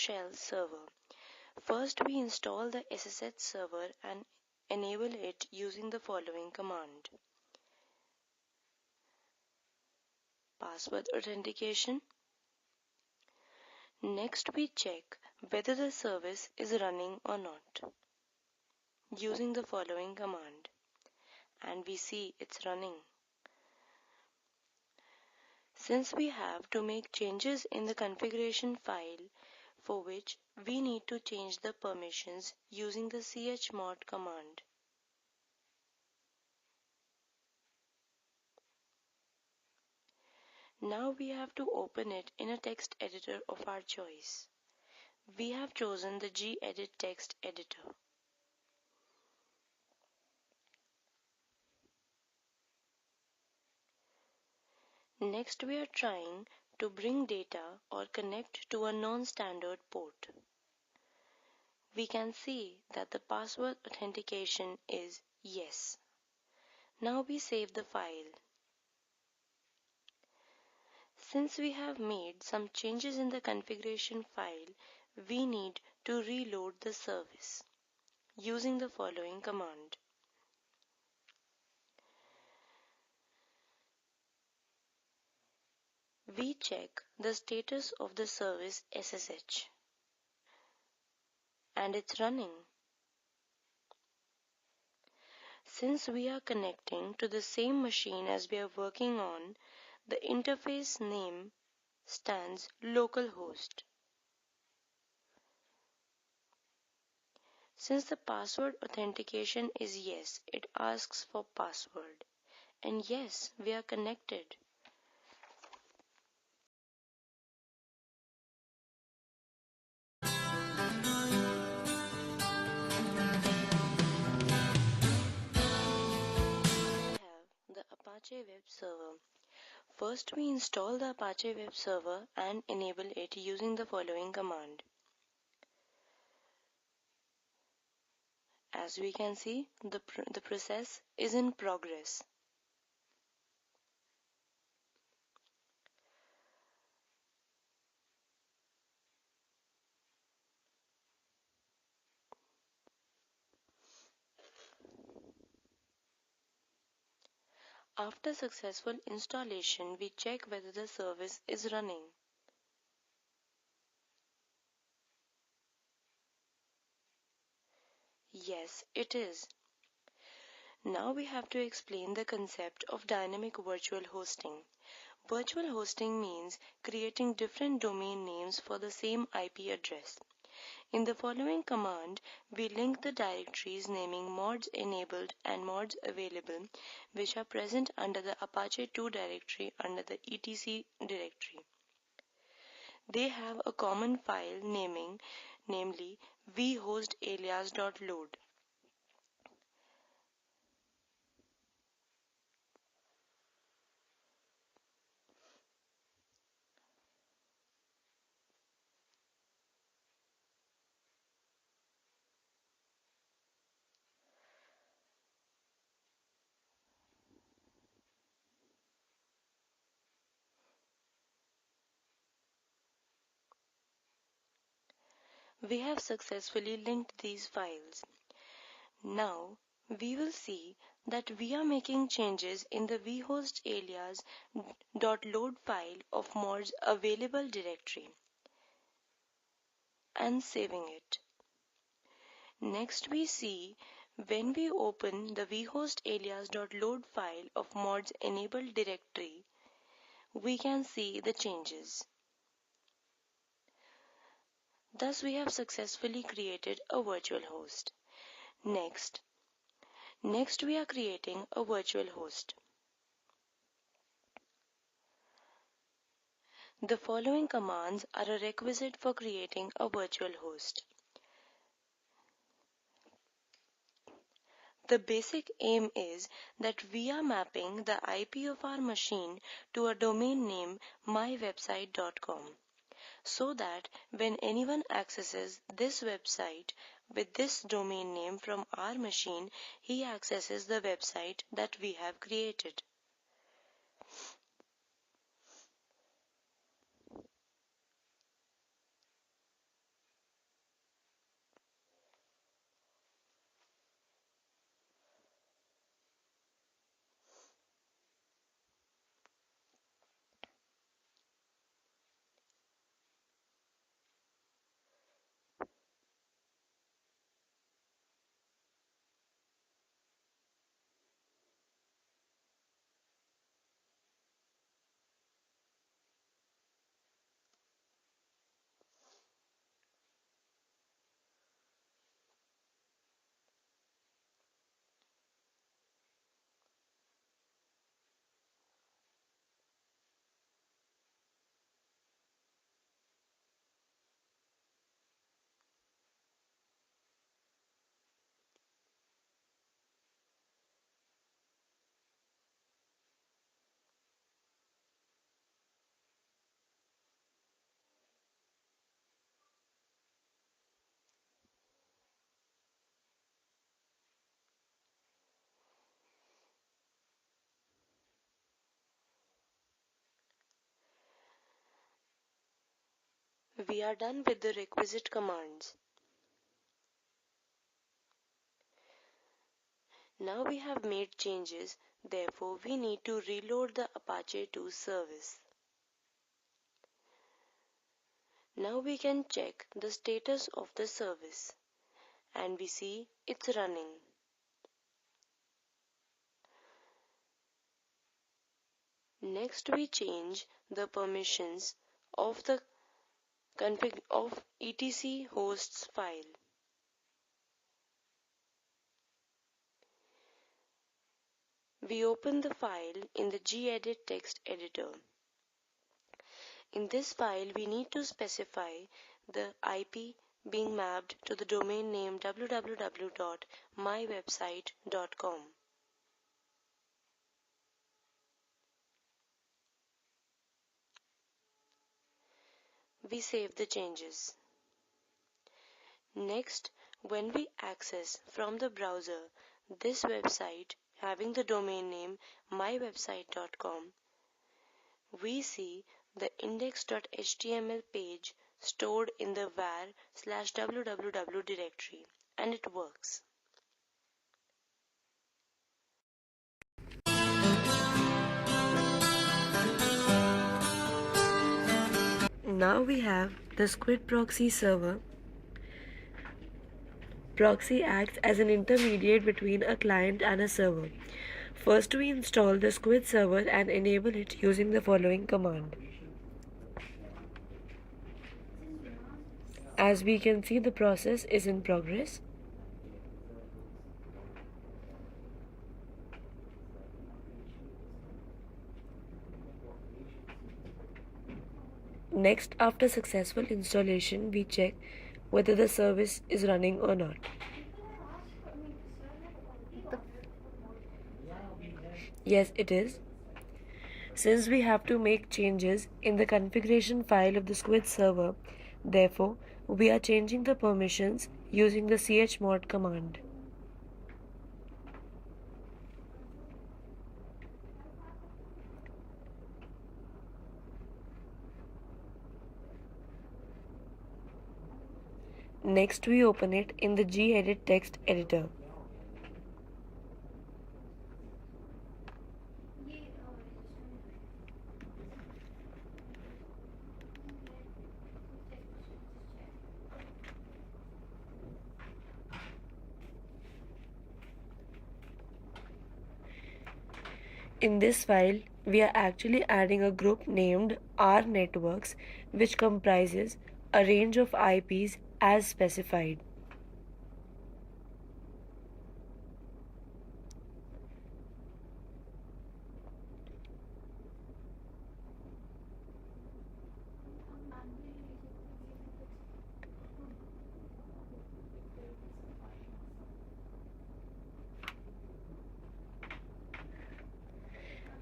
shell server. First, we install the SSH server and enable it using the following command. Password authentication. Next, we check whether the service is running or not using the following command, and we see it's running. Since we have to make changes in the configuration file, for which we need to change the permissions using the chmod command. Now we have to open it in a text editor of our choice. We have chosen the gedit text editor. Next, we are trying to bring data or connect to a non-standard port. We can see that the password authentication is yes. Now we save the file. Since we have made some changes in the configuration file, we need to reload the service using the following command. We check the status of the service SSH, and it's running. Since we are connecting to the same machine as we are working on, the interface name stands localhost. Since the password authentication is yes, it asks for password. And yes, we are connected. We have the Apache web server. First, we install the Apache web server and enable it using the following command. As we can see, the process is in progress. After successful installation, we check whether the service is running. Yes, it is. Now we have to explain the concept of dynamic virtual hosting. Virtual hosting means creating different domain names for the same IP address. In the following command, we link the directories naming mods enabled and mods available, which are present under the Apache 2 directory under the etc directory. They have a common file naming, namely vhostalias.load. We have successfully linked these files. Now we will see that we are making changes in the vhostalias.load file of mods available directory and saving it. Next, we see when we open the vhostalias.load file of mods enabled directory, we can see the changes. Thus, we have successfully created a virtual host. Next, we are creating a virtual host. The following commands are a requisite for creating a virtual host. The basic aim is that we are mapping the IP of our machine to a domain name mywebsite.com, so that when anyone accesses this website with this domain name from our machine, he accesses the website that we have created. We are done with the requisite commands. Now we have made changes, therefore we need to reload the Apache 2 service. Now we can check the status of the service and we see it's running. Next we change the permissions of the config of etc hosts file. We open the file in the gedit text editor. In this file we need to specify the IP being mapped to the domain name www.mywebsite.com. We save the changes. Next, when we access from the browser this website having the domain name mywebsite.com, we see the index.html page stored in the var/www directory, and it works. Now we have the Squid proxy server. Proxy acts as an intermediate between a client and a server. First, we install the Squid server and enable it using the following command. As we can see, the process is in progress. Next, after successful installation, we check whether the service is running or not. Yes, it is. Since we have to make changes in the configuration file of the Squid server, therefore, we are changing the permissions using the chmod command. Next, we open it in the gedit text editor. In this file, we are actually adding a group named R networks, which comprises a range of IPs as specified.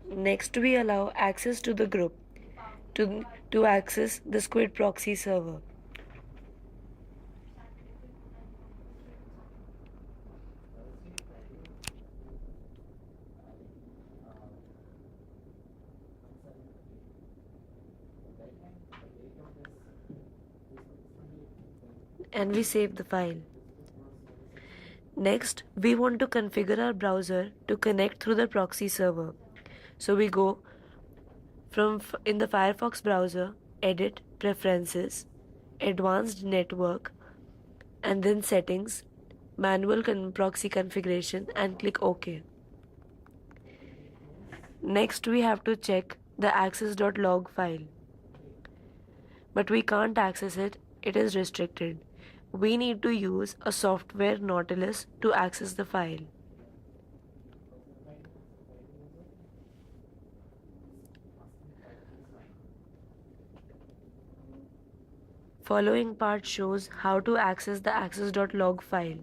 Next, we allow access to the group to access the Squid proxy server. And we save the file. Next, we want to configure our browser to connect through the proxy server. So we go in the Firefox browser, Edit, Preferences, Advanced Network, and then Settings, Manual Proxy Configuration, and click OK. Next, we have to check the access.log file. But we can't access it, it is restricted. We need to use a software Nautilus to access the file. Following part shows how to access the access.log file.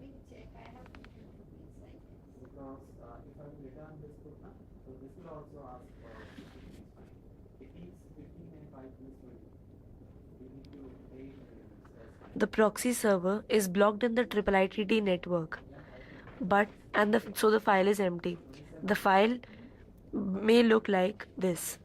The proxy server is blocked in the IIIT network, so the file is empty. The file may look like this.